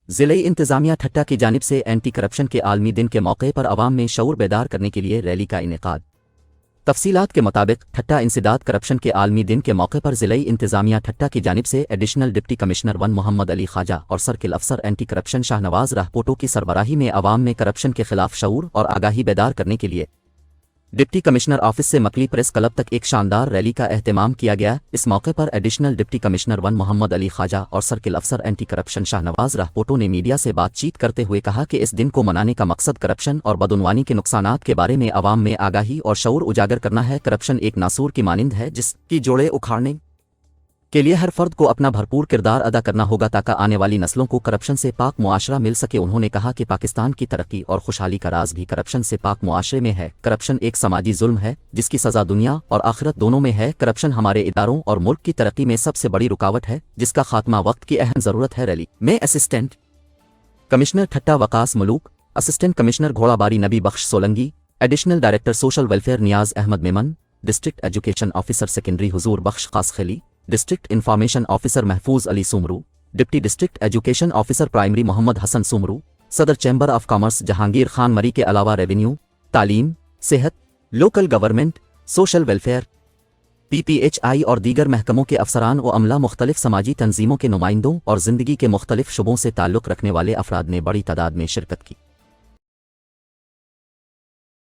ضلعی انتظامیہ ٹھٹہ کی جانب سے اینٹی کرپشن کے عالمی دن کے موقع پر عوام میں شعور بیدار کرنے کے لیے ریلی کا انعقاد۔ تفصیلات کے مطابق ٹھٹہ انسداد کرپشن کے عالمی دن کے موقع پر ضلعی انتظامیہ ٹھٹہ کی جانب سے ایڈیشنل ڈپٹی کمشنر 1 محمد علی خواجہ اور سرکل افسر اینٹی کرپشن شاہ نواز راہپوٹو کی سربراہی میں عوام میں کرپشن کے خلاف شعور اور آگاہی بیدار کرنے کے لیے ڈپٹی کمشنر آفس سے مکلی پریس کلب تک ایک شاندار ریلی کا اہتمام کیا گیا۔ اس موقع پر ایڈیشنل ڈپٹی کمشنر 1 محمد علی خواجہ اور سرکل افسر اینٹی کرپشن شاہ نواز راہپوٹو نے میڈیا سے بات چیت کرتے ہوئے کہا کہ اس دن کو منانے کا مقصد کرپشن اور بدعنوانی کے نقصانات کے بارے میں عوام میں آگاہی اور شعور اجاگر کرنا ہے۔ کرپشن ایک ناسور کی مانند ہے جس کی جوڑیں اکھاڑنے کے لیے ہر فرد کو اپنا بھرپور کردار ادا کرنا ہوگا تاکہ آنے والی نسلوں کو کرپشن سے پاک معاشرہ مل سکے۔ انہوں نے کہا کہ پاکستان کی ترقی اور خوشحالی کا راز بھی کرپشن سے پاک معاشرے میں ہے۔ کرپشن ایک سماجی ظلم ہے جس کی سزا دنیا اور آخرت دونوں میں ہے۔ کرپشن ہمارے اداروں اور ملک کی ترقی میں سب سے بڑی رکاوٹ ہے جس کا خاتمہ وقت کی اہم ضرورت ہے۔ ریلی میں assistant commissioner Thatta Waqas Malook, assistant commissioner Ghora Bari Nabi Bux Solangi, additional director social welfare Niaz Ahmed Memon, district education officer secondary Huzoor Bux Qaskheli, district information officer Mehfooz Ali Soomro, deputy district education officer primary Muhammad Hassan Soomro, صدر chamber of commerce Jahangir Khan Marri کے علاوہ ریونیو، تعلیم، صحت، local government, social welfare, PPHI اور دیگر محکموں کے افسران و عملہ، مختلف سماجی تنظیموں کے نمائندوں اور زندگی کے مختلف شعبوں سے تعلق رکھنے والے افراد نے بڑی تعداد میں شرکت کی۔